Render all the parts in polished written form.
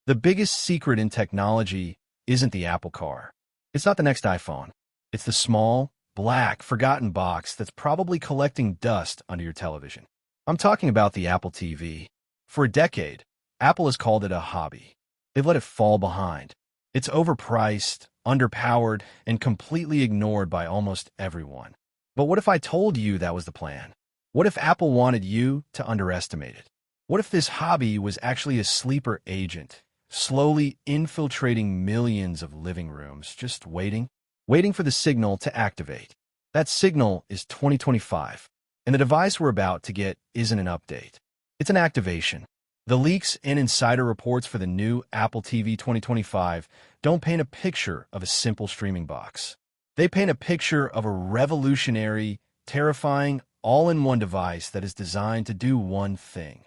The biggest secret in technology isn't the Apple car. It's not the next iPhone. It's the small, black, forgotten box that's probably collecting dust under your television. I'm talking about the Apple TV. For a decade, Apple has called it a hobby. They've let it fall behind. It's overpriced, underpowered, and completely ignored by almost everyone. But what if I told you that was the plan? What if Apple wanted you to underestimate it? What if this hobby was actually a sleeper agent, slowly infiltrating millions of living rooms, just waiting for the signal to activate? That signal is 2025, and the device we're about to get isn't an update. It's an activation. The leaks and insider reports for the new Apple TV 2025 don't paint a picture of a simple streaming box. They paint a picture of a revolutionary, terrifying, all-in-one device that is designed to do one thing: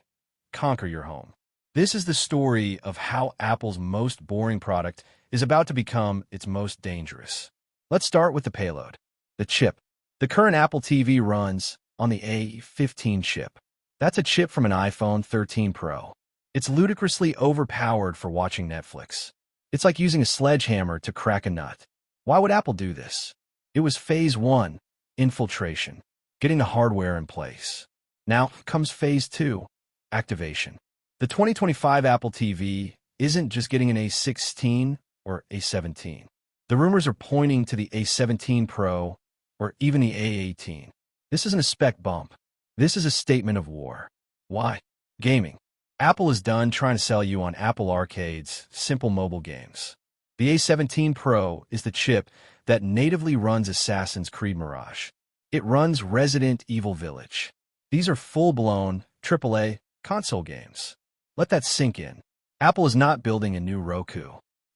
conquer your home. This is the story of how Apple's most boring product is about to become its most dangerous. Let's start with the payload, the chip. The current Apple TV runs on the A15 chip. That's a chip from an iPhone 13 Pro. It's ludicrously overpowered for watching Netflix. It's like using a sledgehammer to crack a nut. Why would Apple do this? It was phase one, infiltration, getting the hardware in place. Now comes phase two, activation. The 2025 Apple TV isn't just getting an A16 or A17. The rumors are pointing to the A17 Pro or even the A18. This isn't a spec bump. This is a statement of war. Why? Gaming. Apple is done trying to sell you on Apple Arcade's simple mobile games. The A17 Pro is the chip that natively runs Assassin's Creed Mirage. It runs Resident Evil Village. These are full-blown AAA console games. Let that sink in. Apple is not building a new Roku.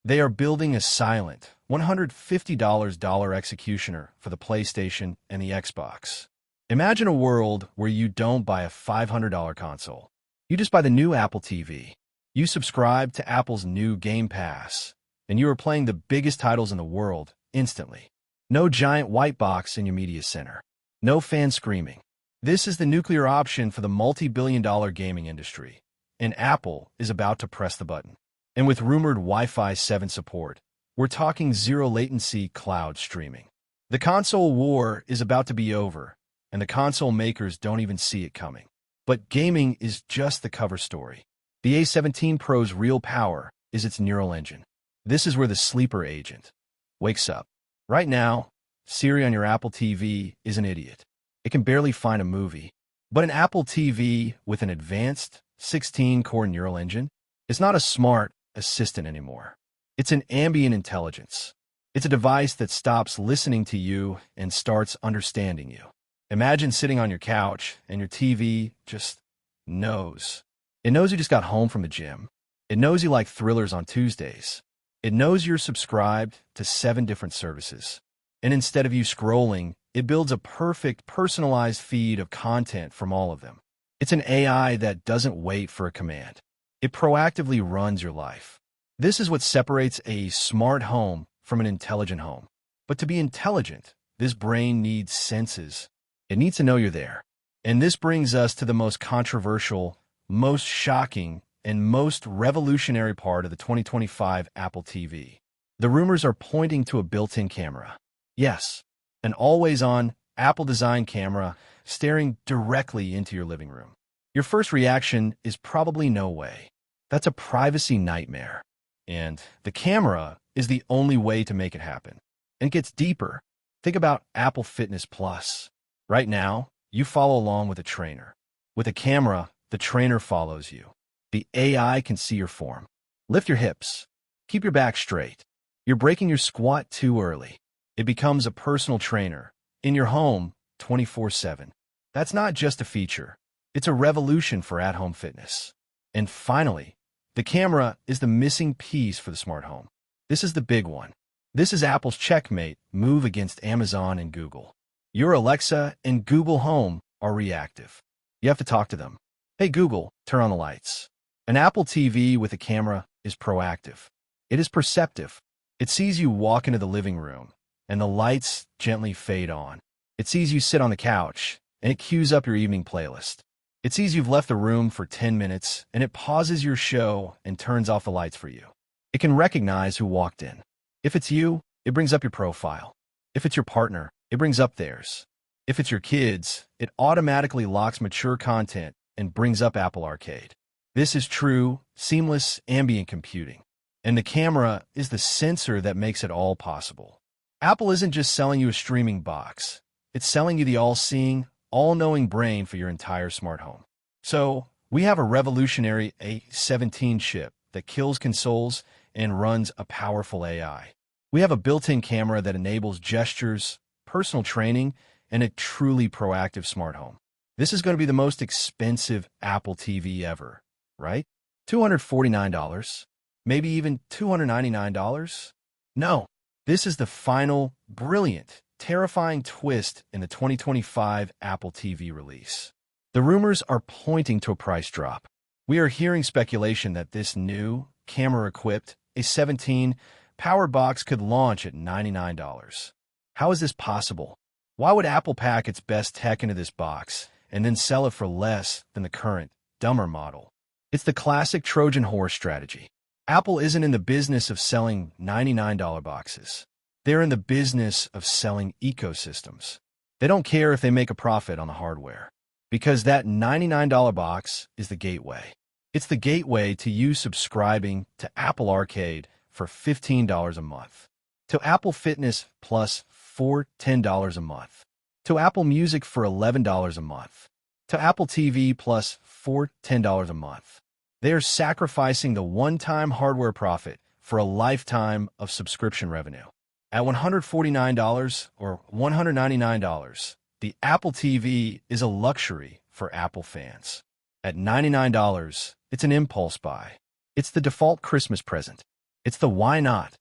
They are building a silent, $150 executioner for the PlayStation and the Xbox. Imagine a world where you don't buy a $500 console. You just buy the new Apple TV. You subscribe to Apple's new Game Pass, and you are playing the biggest titles in the world instantly. No giant white box in your media center. No fan screaming. This is the nuclear option for the multi-billion-dollar gaming industry, and Apple is about to press the button. And with rumored Wi-Fi 7 support, we're talking zero-latency cloud streaming. The console war is about to be over, and the console makers don't even see it coming. But gaming is just the cover story. The A17 Pro's real power is its neural engine. This is where the sleeper agent wakes up. Right now, Siri on your Apple TV is an idiot. It can barely find a movie. But an Apple TV with an advanced 16-core neural engine is not a smart assistant anymore. It's an ambient intelligence. It's a device that stops listening to you and starts understanding you. Imagine sitting on your couch and your TV just knows. It knows you just got home from the gym. It knows you like thrillers on Tuesdays. It knows you're subscribed to 7 different services. And instead of you scrolling, it builds a perfect personalized feed of content from all of them. It's an AI that doesn't wait for a command. It proactively runs your life. This is what separates a smart home from an intelligent home. But to be intelligent, this brain needs senses. It needs to know you're there. And this brings us to the most controversial, most shocking, and most revolutionary part of the 2025 Apple TV. The rumors are pointing to a built-in camera. Yes, an always-on, Apple-designed camera staring directly into your living room. Your first reaction is probably no way. That's a privacy nightmare. And the camera is the only way to make it happen. And it gets deeper. Think about Apple Fitness Plus. Right now, you follow along with a trainer. With a camera, the trainer follows you. The AI can see your form. Lift your hips. Keep your back straight. You're breaking your squat too early. It becomes a personal trainer in your home 24/7. That's not just a feature. It's a revolution for at-home fitness. And finally, the camera is the missing piece for the smart home. This is the big one. This is Apple's checkmate move against Amazon and Google. Your Alexa and Google Home are reactive. You have to talk to them. Hey Google, turn on the lights. An Apple TV with a camera is proactive. It is perceptive. It sees you walk into the living room, and the lights gently fade on. It sees you sit on the couch, and it cues up your evening playlist. It sees you've left the room for 10 minutes, and it pauses your show and turns off the lights for you. It can recognize who walked in. If it's you, it brings up your profile. If it's your partner, it brings up theirs. If it's your kids, it automatically locks mature content and brings up Apple Arcade. This is true, seamless ambient computing. And the camera is the sensor that makes it all possible. Apple isn't just selling you a streaming box. It's selling you the all-seeing, all-knowing brain for your entire smart home. So, we have a revolutionary A17 chip that kills consoles and runs a powerful AI. We have a built-in camera that enables gestures, personal training, and a truly proactive smart home. This is going to be the most expensive Apple TV ever, right? $249? Maybe even $299? No, this is the final, brilliant, terrifying twist in the 2025 Apple TV release. The rumors are pointing to a price drop. We are hearing speculation that this new, camera-equipped A17 powered box could launch at $99. How is this possible? Why would Apple pack its best tech into this box and then sell it for less than the current, dumber model? It's the classic Trojan horse strategy. Apple isn't in the business of selling $99 boxes. They're in the business of selling ecosystems. They don't care if they make a profit on the hardware, because that $99 box is the gateway. It's the gateway to you subscribing to Apple Arcade for $15 a month, to Apple Fitness Plus for $10 a month, to Apple Music for $11 a month, to Apple TV Plus for $10 a month. They are sacrificing the one-time hardware profit for a lifetime of subscription revenue. At $149 or $199, the Apple TV is a luxury for Apple fans. At $99, it's an impulse buy. It's the default Christmas present. It's the why not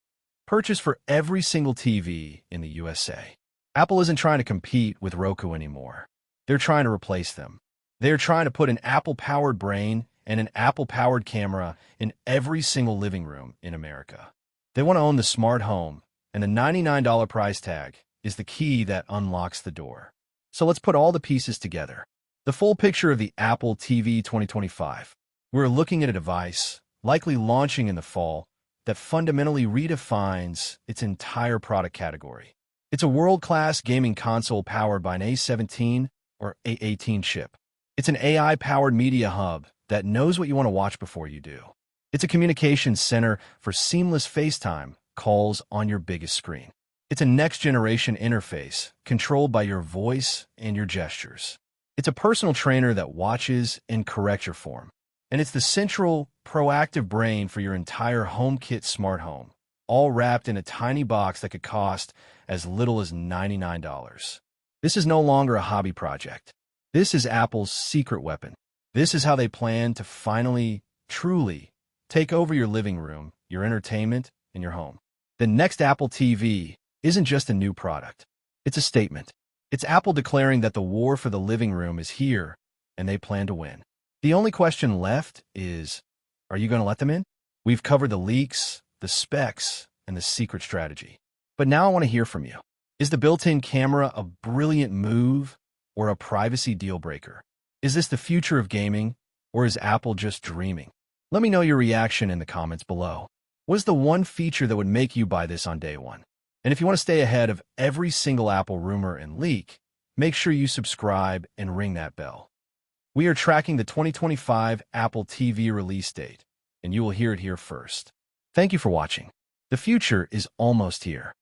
purchase for every single TV in the USA. Apple isn't trying to compete with Roku anymore. They're trying to replace them. They're trying to put an Apple-powered brain and an Apple-powered camera in every single living room in America. They want to own the smart home, and the $99 price tag is the key that unlocks the door. So let's put all the pieces together. The full picture of the Apple TV 2025. We're looking at a device, likely launching in the fall, that fundamentally redefines its entire product category. It's a world-class gaming console powered by an A17 or A18 chip. It's an AI-powered media hub that knows what you want to watch before you do. It's a communications center for seamless FaceTime calls on your biggest screen. It's a next-generation interface controlled by your voice and your gestures. It's a personal trainer that watches and corrects your form. And it's the central, proactive brain for your entire HomeKit smart home, all wrapped in a tiny box that could cost as little as $99. This is no longer a hobby project. This is Apple's secret weapon. This is how they plan to finally, truly take over your living room, your entertainment, and your home. The next Apple TV isn't just a new product. It's a statement. It's Apple declaring that the war for the living room is here, and they plan to win. The only question left is, are you going to let them in? We've covered the leaks, the specs, and the secret strategy. But now I want to hear from you. Is the built-in camera a brilliant move or a privacy deal breaker? Is this the future of gaming, or is Apple just dreaming? Let me know your reaction in the comments below. What's the one feature that would make you buy this on day one? And if you want to stay ahead of every single Apple rumor and leak, make sure you subscribe and ring that bell. We are tracking the 2025 Apple TV release date, and you will hear it here first. Thank you for watching. The future is almost here.